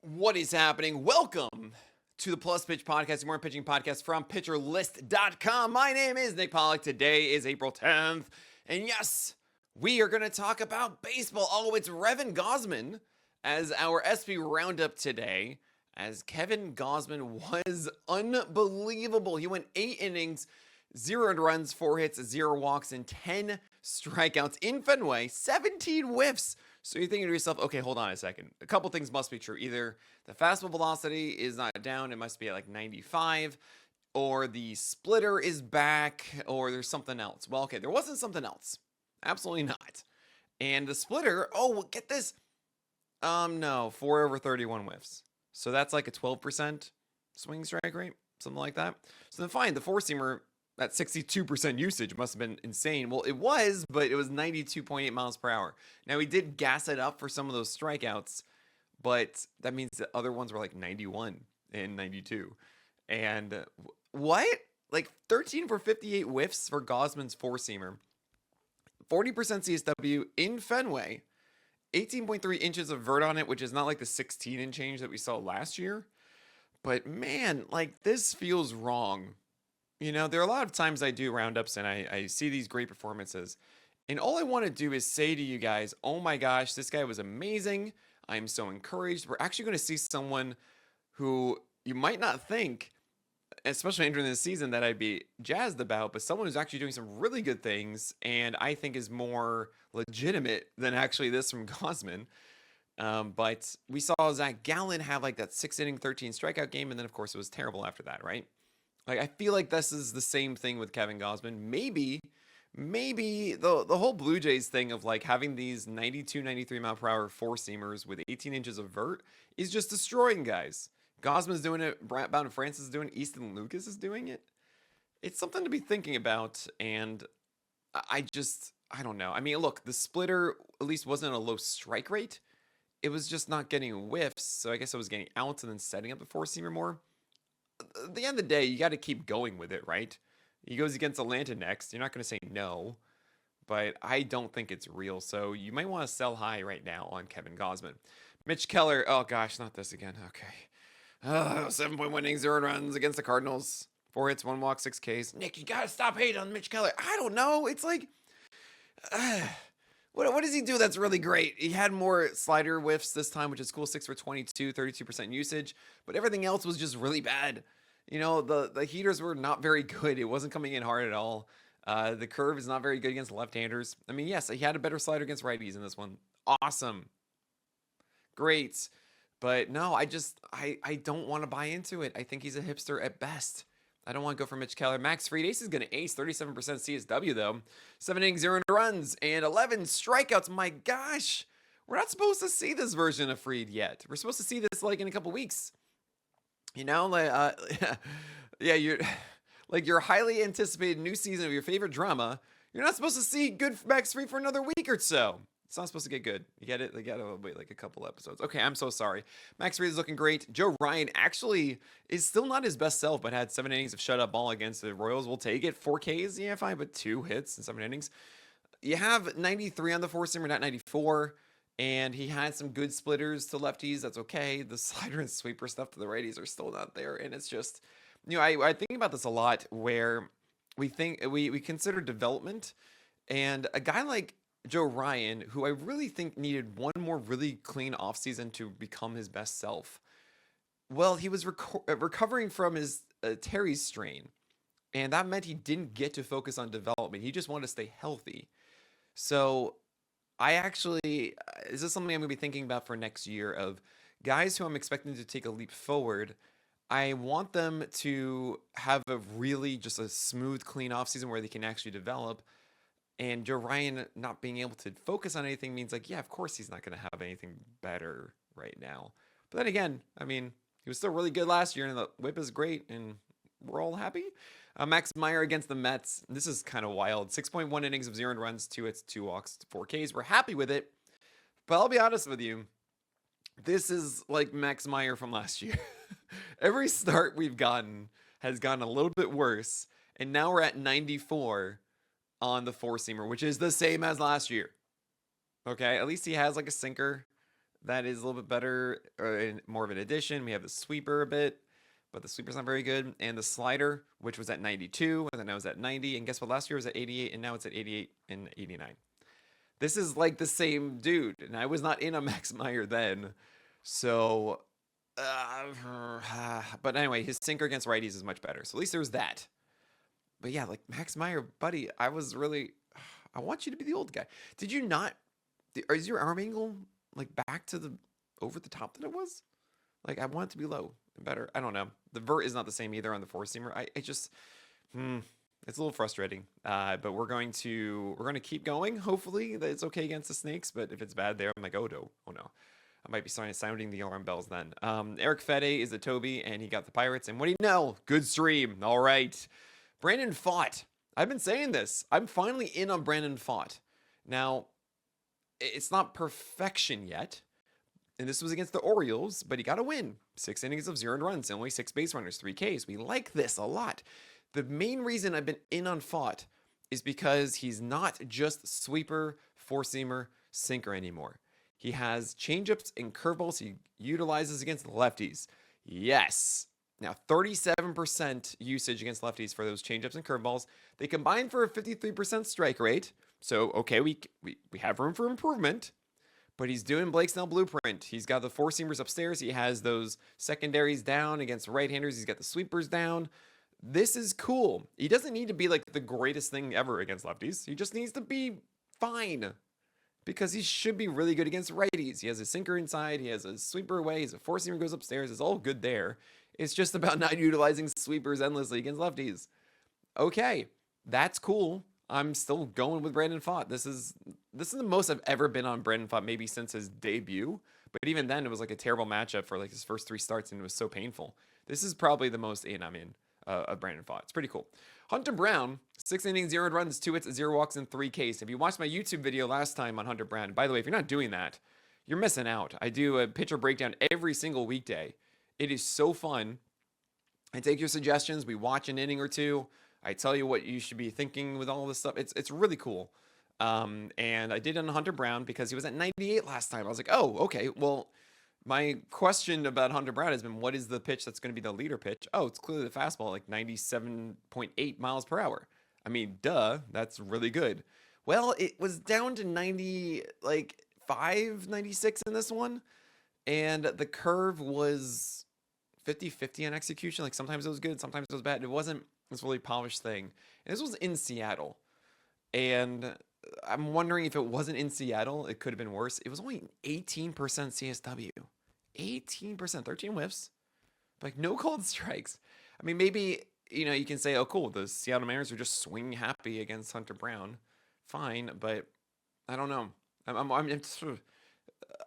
What is happening? Welcome to the Plus Pitch Podcast, your more pitching podcast from PitcherList.com. My name is Nick Pollock. Today is April 10th. And yes, we are going to talk about baseball. Oh, it's Revin Gausman as our SP roundup today. As Kevin Gausman was unbelievable. He went 8 innings, 0 earned runs, 4 hits, 0 walks, and 10 strikeouts in Fenway, 17 whiffs. So you're thinking to yourself, okay, hold on a second. A couple things must be true. Either the fastball velocity is not down, it must be at like 95, or the splitter is back, or there's something else. Well, okay, there wasn't something else. Absolutely not. And the splitter, oh, get this. No, 4 over 31 whiffs. So that's like a 12% swing strike rate, something like that. So then fine, the four-seamer, that 62% usage must have been insane. Well, it was, but it was 92.8 miles per hour. Now, he did gas it up for some of those strikeouts, but that means the other ones were like 91 and 92. And what? Like 13 for 58 whiffs for Gausman's four-seamer. 40% CSW in Fenway. 18.3 inches of vert on it, which is not like the 16 and change that we saw last year. But man, like this feels wrong. You know, there are a lot of times I do roundups and I see these great performances. And all I want to do is say to you guys, oh my gosh, this guy was amazing. I'm so encouraged. We're actually going to see someone who you might not think, especially entering this season, that I'd be jazzed about, but someone who's actually doing some really good things and I think is more legitimate than actually this from Gausman. But we saw Zach Gallen have like that 6-inning, 13 strikeout game, and then of course it was terrible after that, right? Like I feel like this is the same thing with Kevin Gausman. Maybe the whole Blue Jays thing of like having these 92, 93 mile per hour four-seamers with 18 inches of vert is just destroying guys. Gausman's doing it, Bowden Francis is doing it, Easton Lucas is doing it. It's something to be thinking about, and I don't know. I mean, look, the splitter at least wasn't a low strike rate. It was just not getting whiffs, so I guess I was getting outs and then setting up the four-seamer more. At the end of the day, you got to keep going with it, right? He goes against Atlanta next. You're not going to say no, but I don't think it's real, so you might want to sell high right now on Kevin Gausman. Mitch Keller, oh gosh, not this again. Okay. 7.1 innings, 0 runs against the Cardinals. 4 hits, 1 walk, 6 Ks. Nick, you gotta stop hating on Mitch Keller. I don't know. It's like, what does he do that's really great? He had more slider whiffs this time, which is cool. 6 for 22, 32% usage. But everything else was just really bad. You know, the heaters were not very good. It wasn't coming in hard at all. The curve is not very good against left-handers. I mean, yes, he had a better slider against righties in this one. Awesome. Great. But no, I don't want to buy into it. I think he's a hipster at best. I don't want to go for Mitch Keller. Max Fried, Ace is going to ace 37% CSW though. 7 innings, 0 runs, and 11 strikeouts. My gosh, we're not supposed to see this version of Fried yet. We're supposed to see this like in a couple weeks. You know, like yeah, you're like your highly anticipated new season of your favorite drama. You're not supposed to see good Max Fried for another week or so. It's not supposed to get good. You get it? They gotta wait like a couple episodes. Okay, I'm so sorry. Max Fried is looking great. Joe Ryan actually is still not his best self, but had 7 innings of shutout ball against the Royals. We'll take it. 4 Ks, yeah, fine, but 2 hits in 7 innings. You have 93 on the four-seamer, not 94. And he had some good splitters to lefties. That's okay. The slider and sweeper stuff to the righties are still not there. And it's just, you know, I think about this a lot where we think we consider development, and a guy like Joe Ryan, who I really think needed one more really clean offseason to become his best self. Well, he was recovering from his Terry's strain, and that meant he didn't get to focus on development. He just wanted to stay healthy. So I actually, is this something I'm going to be thinking about for next year of guys who I'm expecting to take a leap forward? I want them to have a really just a smooth, clean offseason where they can actually develop. And Joe Ryan not being able to focus on anything means like, yeah, of course he's not going to have anything better right now. But then again, I mean, he was still really good last year, and the whip is great, and we're all happy. Max Meyer against the Mets. This is kind of wild. 6.1 innings of 0 runs, 2 hits, 2 walks, 4 Ks. We're happy with it. But I'll be honest with you. This is like Max Meyer from last year. Every start we've gotten has gotten a little bit worse. And now we're at 94 on the four-seamer, which is the same as last year. Okay, at least he has like a sinker. That is a little bit better, more of an addition. We have the sweeper a bit, but the sweeper's not very good. And the slider, which was at 92, and then now it's at 90. And guess what? Last year was at 88, and now it's at 88 and 89. This is like the same dude, and I was not in a Max Meyer then. So, but anyway, his sinker against righties is much better. So at least there was that. But yeah, like Max Meyer, buddy, I was really, I want you to be the old guy. Did you not, is your arm angle like back to the, over the top that it was? Like I want it to be low and better. I don't know. The vert is not the same either on the four seamer. I just, it's a little frustrating. But we're going to keep going. Hopefully that it's okay against the snakes. But if it's bad there, I'm like, oh no, oh no. I might be sounding the alarm bells then. Eric Fede is a Toby, and he got the Pirates. And what do you know? Good stream. All right. Brandon Pfaadt. I've been saying this. I'm finally in on Brandon Pfaadt. Now, it's not perfection yet. And this was against the Orioles, but he got a win. 6 innings of 0 earned runs, only 6 base runners, 3 Ks. We like this a lot. The main reason I've been in on Pfaadt is because he's not just sweeper, four-seamer, sinker anymore. He has changeups and curveballs he utilizes against the lefties. Yes. Now, 37% usage against lefties for those changeups and curveballs. They combine for a 53% strike rate. So, okay, we have room for improvement. But he's doing Blake Snell blueprint. He's got the four-seamers upstairs. He has those secondaries down against right-handers. He's got the sweepers down. This is cool. He doesn't need to be like the greatest thing ever against lefties. He just needs to be fine. Because he should be really good against righties. He has a sinker inside. He has a sweeper away. He's a four-seamer goes upstairs. It's all good there. It's just about not utilizing sweepers endlessly against lefties. Okay, that's cool. I'm still going with Brandon Pfaadt. This is the most I've ever been on Brandon Pfaadt, maybe since his debut. But even then, it was like a terrible matchup for like his first 3 starts, and it was so painful. This is probably the most I'm in of Brandon Pfaadt. It's pretty cool. Hunter Brown, 6 innings, 0 runs, 2 hits, 0 walks, and 3 Ks. If you watched my YouTube video last time on Hunter Brown, by the way, if you're not doing that, you're missing out. I do a pitcher breakdown every single weekday. It is so fun. I take your suggestions. We watch an inning or two. I tell you what you should be thinking with all this stuff. It's really cool. And I did it on Hunter Brown because he was at 98 last time. I was like, oh, okay, well, my question about Hunter Brown has been, what is the pitch that's going to be the leader pitch? Oh, it's clearly the fastball, like 97.8 miles per hour. I mean, duh, that's really good. Well, it was down to 96 in this one. And the curve was 50-50 on execution. Like sometimes it was good, sometimes it was bad. It wasn't this really polished thing. And this was in Seattle. And I'm wondering if it wasn't in Seattle, it could have been worse. It was only 18% CSW. 18%, 13 whiffs, like no cold strikes. I mean, maybe, you can say, oh, cool, the Seattle Mariners are just swing happy against Hunter Brown. Fine, but I don't know.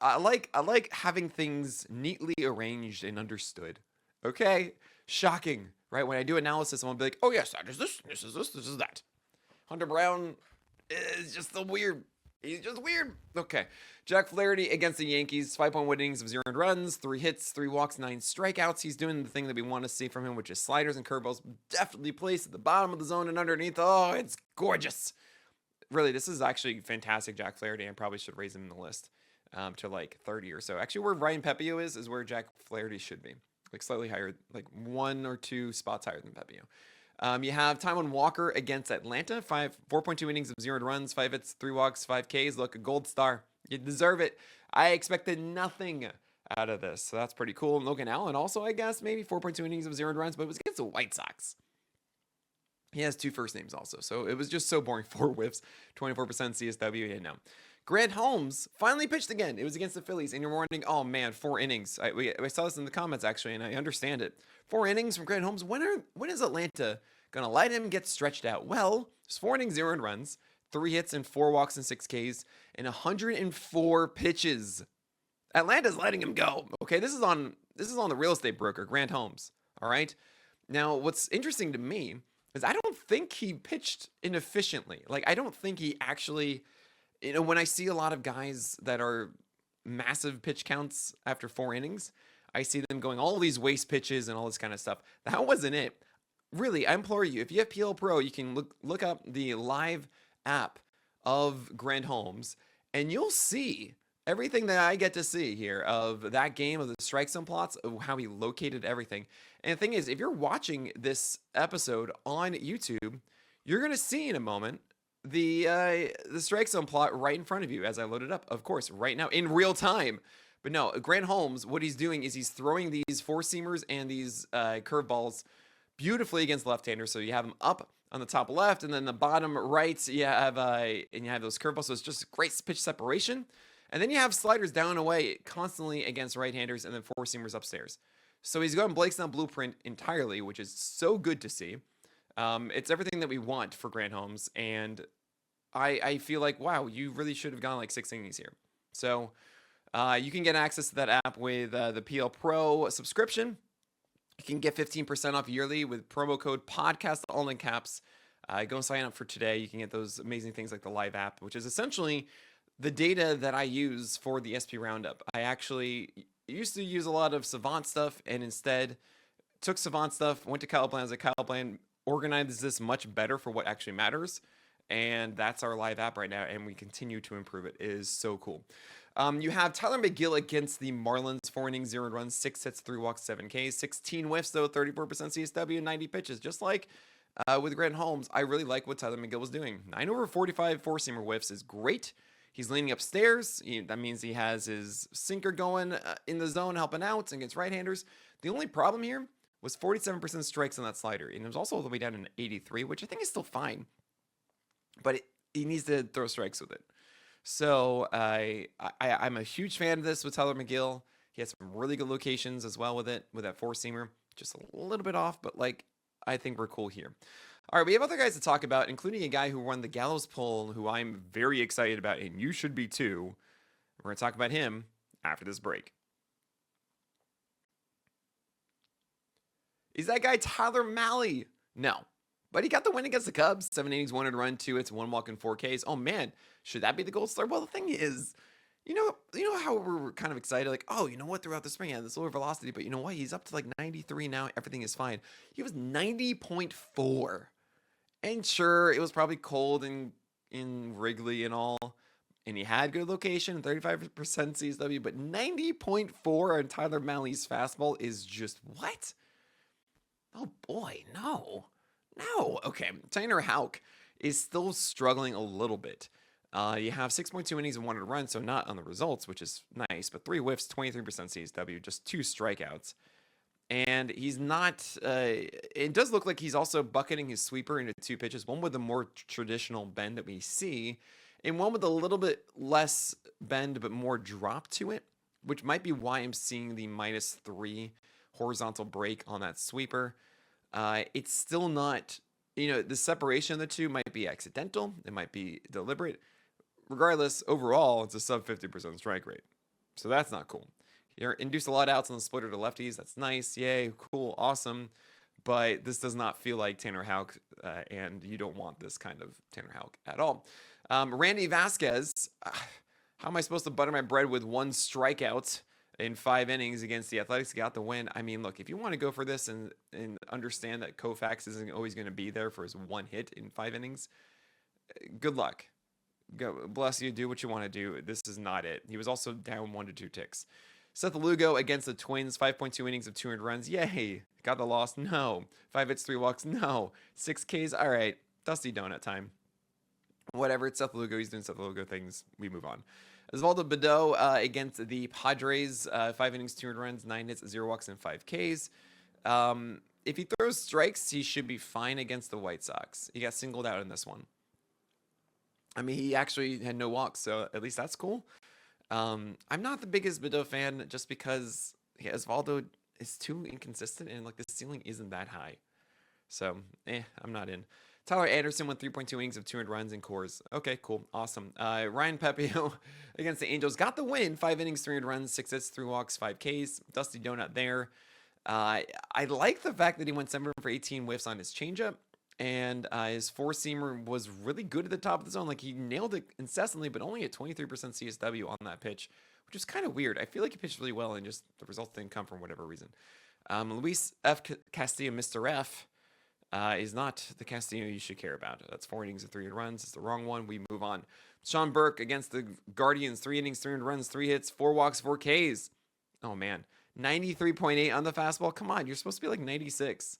I like having things neatly arranged and understood. Okay, shocking, right? When I do analysis, I'm gonna be like, oh yes, that is this is this is that. Hunter Brown is just so weird. He's just weird. Okay. Jack Flaherty against the Yankees, 5.1 innings of 0 earned runs, 3 hits, 3 walks, 9 strikeouts. He's doing the thing that we want to see from him, which is sliders and curveballs definitely placed at the bottom of the zone and underneath. Oh, it's gorgeous. Really, this is actually fantastic, Jack Flaherty. I probably should raise him in the list to like 30 or so. Actually, where Ryan Pepio is where Jack Flaherty should be. Like slightly higher, like 1 or 2 spots higher than Pepio. You have Taijuan Walker against Atlanta, 4.2 innings of 0 earned runs, 5 hits, 3 walks, 5 Ks. Look, a gold star. You deserve it. I expected nothing out of this, so that's pretty cool. And Logan Allen also, I guess, maybe 4.2 innings of 0 earned runs, but it was against the White Sox. He has 2 first names also, so it was just so boring. 4 whiffs, 24% CSW. Yeah, no. Grant Holmes finally pitched again. It was against the Phillies, and you're wondering, oh man, 4 innings. I saw this in the comments actually, and I understand it. 4 innings from Grant Holmes. When is Atlanta gonna let him get stretched out? Well, it's 4 innings, 0 earned runs, 3 hits and 4 walks and 6 Ks, and 104 pitches. Atlanta's letting him go. Okay, this is on the real estate broker, Grant Holmes. All right. Now, what's interesting to me is I don't think he pitched inefficiently. Like, I don't think he actually. When I see a lot of guys that are massive pitch counts after 4 innings, I see them going all these waste pitches and all this kind of stuff. That wasn't it. Really, I implore you, if you have PL Pro, you can look up the live app of Grant Holmes, and you'll see everything that I get to see here of that game, of the strike zone plots, of how he located everything. And the thing is, if you're watching this episode on YouTube, you're gonna see in a moment the strike zone plot right in front of you as I load it up, of course, right now in real time. But no, Grant Holmes, what he's doing is he's throwing these four seamers and these curveballs beautifully against left-handers. So you have them up on the top left, and then the bottom right, you have those curveballs. So it's just great pitch separation. And then you have sliders down and away constantly against right-handers, and then four seamers upstairs. So he's going Blake's Snell blueprint entirely, which is so good to see. It's everything that we want for Grant Holmes, and I feel like, wow, you really should have gone like 6 innings here. So you can get access to that app with the PL Pro subscription. You can get 15% off yearly with promo code podcast, all in caps. Go and sign up for today. You can get those amazing things like the live app, which is essentially the data that I use for the SP Roundup. I actually used to use a lot of Savant stuff and instead took Savant stuff, went to Kyle Bland. I was like, Kyle Bland organizes this much better for what actually matters. And that's our live app right now, and we continue to improve it. It is so cool. You have Tyler McGill against the Marlins, 4 innings, 0 runs, 6 hits, 3 walks, 7 Ks, 16 whiffs, though, 34% CSW, 90 pitches. Just like with Grant Holmes, I really like what Tyler McGill was doing. 9 over 45 four-seamer whiffs is great. He's leaning upstairs. That means he has his sinker going in the zone, helping out against right-handers. The only problem here was 47% strikes on that slider, and it was also all the way down in 83, which I think is still fine. But he needs to throw strikes with it. So I'm a huge fan of this with Tyler McGill. He has some really good locations as well with it, with that four-seamer. Just a little bit off, but like I think we're cool here. All right, we have other guys to talk about, including a guy who won the Gallows poll, who I'm very excited about, and you should be too. We're going to talk about him after this break. Is that guy Tyler Mahle? No. But he got the win against the Cubs. 7 innings, 1 run, 2 hits, 1 walk, and 4 Ks. Oh, man. Should that be the gold star? Well, the thing is, you know how we're kind of excited? Like, oh, you know what? Throughout the spring, he had this lower velocity. But you know what? He's up to like 93 now. Everything is fine. He was 90.4. And sure, it was probably cold in Wrigley and all. And he had good location, 35% CSW. But 90.4 on Tyler Mahle's fastball is just what? Oh, boy, no. No. Okay. Tanner Houck is still struggling a little bit. You have 6.2 innings and 1 run, so not on the results, which is nice, but 3 whiffs, 23% CSW, just 2 strikeouts. And he's not, it does look like he's also bucketing his sweeper into 2 pitches, one with a more traditional bend that we see, and one with a little bit less bend but more drop to it, which might be why I'm seeing the -3 horizontal break on that sweeper. It's still not, the separation of the two might be accidental. It might be deliberate. Regardless, overall, it's a sub 50% strike rate. So that's not cool. You're induced a lot of outs on the splitter to lefties. That's nice. Yay. Cool. Awesome. But this does not feel like Tanner Houck, and you don't want this kind of Tanner Houck at all. Randy Vasquez, how am I supposed to butter my bread with 1 strikeout in 5 innings against the Athletics? Got the win. I mean, look, if you want to go for this and understand that Koufax isn't always going to be there for his 1 hit in 5 innings, good luck. Go, bless you. Do what you want to do. This is not it. He was also down 1 to 2 ticks. Seth Lugo against the Twins, 5.2 innings of 200 runs. Yay. Got the loss? No. 5 hits, 3 walks? No. 6 Ks? All right. Dusty donut time. Whatever. It's Seth Lugo. He's doing Seth Lugo things. We move on. Osvaldo Bido against the Padres, 5 innings, 200 runs, 9 hits, 0 walks, and 5 Ks. If he throws strikes, he should be fine against the White Sox. He got singled out in this one. I mean, he actually had no walks, so at least that's cool. I'm not the biggest Bido fan just because Osvaldo is too inconsistent and like the ceiling isn't that high. So, I'm not in. Tyler Anderson went 3.2 innings of 200 runs in cores. Okay, cool. Awesome. Ryan Pepio against the Angels got the win. 5 innings, 300 runs, 6 hits, 3 walks, 5 Ks. Dusty donut there. I like the fact that he went 7 for 18 whiffs on his changeup. And his four-seamer was really good at the top of the zone. Like, he nailed it incessantly, but only at 23% CSW on that pitch, which is kind of weird. I feel like he pitched really well, and just the results didn't come from whatever reason. Luis F. Castillo, Mr. F., is not the Castillo you should care about. That's 4 innings of 3 runs. It's the wrong one. We move on. Sean Burke against the Guardians, 3 innings, 3 runs, 3 hits, 4 walks, 4 Ks. Oh man, 93.8 on the fastball. Come on, you're supposed to be like 96.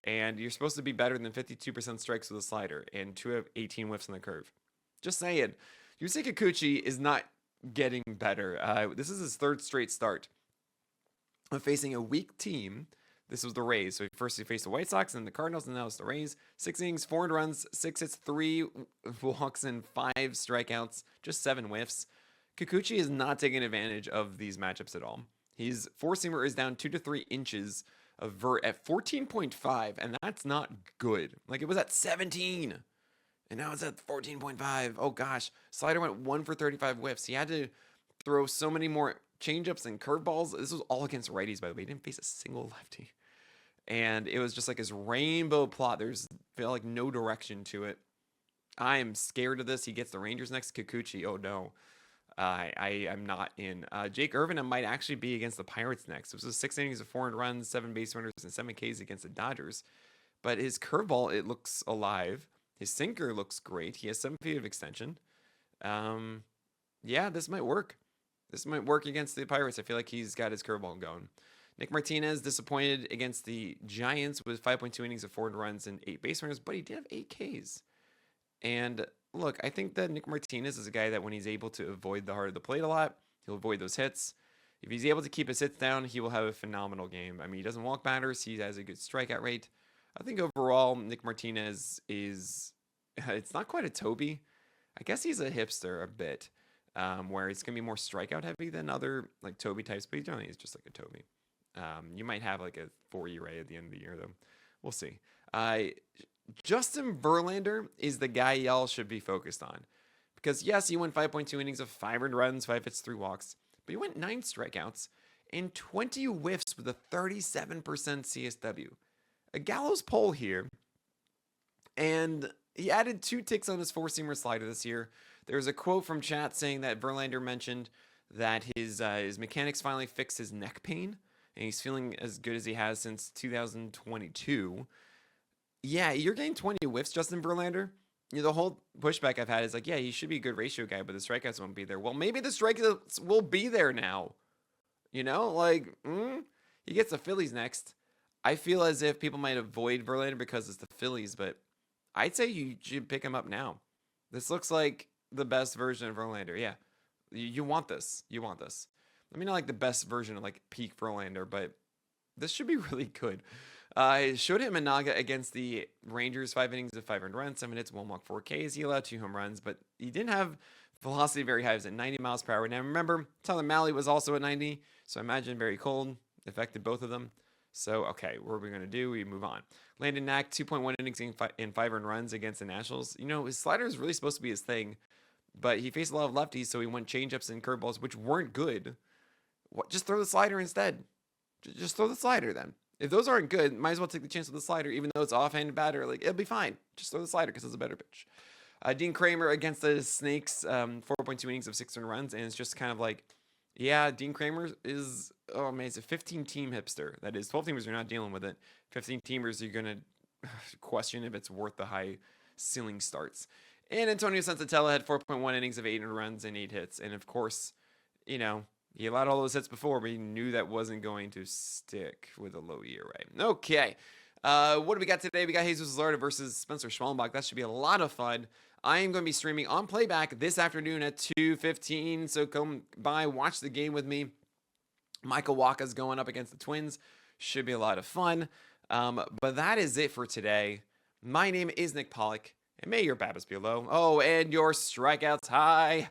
And you're supposed to be better than 52% strikes with a slider and 2 of 18 whiffs on the curve. Just saying. Yusei Kikuchi is not getting better. This is his 3rd straight start of facing a weak team. This was the Rays. So first he faced the White Sox and the Cardinals, and now it's the Rays. 6 innings, 4 runs, 6 hits, 3 walks, and 5 strikeouts, just 7 whiffs. Kikuchi is not taking advantage of these matchups at all. His four-seamer is down 2 to 3 inches of vert at 14.5, and that's not good. Like, it was at 17, and now it's at 14.5. Oh gosh, slider went 1 for 35 whiffs. He had to throw so many more changeups and curveballs. This was all against righties, by the way. He didn't face a single lefty. And it was just like his rainbow plot. There's feel like no direction to it. I am scared of this. He gets the Rangers next. Kikuchi, oh no. I am not in. Jake Irvin might actually be against the Pirates next. It was 6 innings of 4 runs, 7 base runners, and 7 Ks against the Dodgers. But his curveball, it looks alive. His sinker looks great. He has 7 feet of extension. Yeah, this might work. This might work against the Pirates. I feel like he's got his curveball going. Nick Martinez disappointed against the Giants with 5.2 innings of 4 runs and 8 base runners, but he did have 8 Ks. And look, I think that Nick Martinez is a guy that when he's able to avoid the heart of the plate a lot, he'll avoid those hits. If he's able to keep his hits down, he will have a phenomenal game. I mean, he doesn't walk batters. He has a good strikeout rate. I think overall, Nick Martinez is, it's not quite a Toby. I guess he's a hipster a bit, where it's going to be more strikeout heavy than other like Toby types, but he's just like a Toby. You might have like a 4 ERA at the end of the year, though. We'll see. Justin Verlander is the guy y'all should be focused on. Because, yes, he went 5.2 innings of 5 runs, 5 hits, 3 walks. But he went 9 strikeouts and 20 whiffs with a 37% CSW. A gallows pole here. And he added 2 ticks on his 4-seamer slider this year. There's a quote from chat saying that Verlander mentioned that his mechanics finally fixed his neck pain. And he's feeling as good as he has since 2022. Yeah, you're getting 20 whiffs, Justin Verlander. You know, the whole pushback I've had is like, yeah, he should be a good ratio guy, but the strikeouts won't be there. Well, maybe the strikeouts will be there now. You know, like, he gets the Phillies next. I feel as if people might avoid Verlander because it's the Phillies, but I'd say you should pick him up now. This looks like the best version of Verlander. Yeah, you want this. You want this. I mean, not like the best version of like peak Verlander, but this should be really good. Shota Imanaga against the Rangers, 5 innings of 5 earned runs, 7 hits, 1 walk, 4 Ks. He allowed 2 home runs, but he didn't have velocity very high. It was at 90 miles per hour. Now remember, Tyler Mahle was also at 90, so I imagine very cold affected both of them. So, okay, what are we going to do? We move on. Landon Knack, 2.1 innings in 5 earned runs against the Nationals. You know, his slider is really supposed to be his thing, but he faced a lot of lefties, so he went changeups and curveballs, which weren't good. Just throw the slider instead. Just throw the slider then. If those aren't good, might as well take the chance with the slider, even though it's offhand batter. Like, it'll be fine. Just throw the slider because it's a better pitch. Dean Kramer against the Snakes, 4.2 innings of 6 earned runs, and it's just kind of like, yeah, Dean Kramer is, oh man, he's a 15-team hipster. That is, 12-teamers are not dealing with it. 15-teamers, you're going to question if it's worth the high ceiling starts. And Antonio Sensatella had 4.1 innings of 8 earned runs and 8 hits. And of course, you know, he allowed all those hits before, but he knew that wasn't going to stick with a low ERA. Okay. What do we got today? We got Jesus Luzardo versus Spencer Schmallenbach. That should be a lot of fun. I am going to be streaming on Playback this afternoon at 2:15. So come by, watch the game with me. Michael Wacha's going up against the Twins. Should be a lot of fun. But that is it for today. My name is Nick Pollock, and may your BABIPs be low. Oh, and your strikeouts high.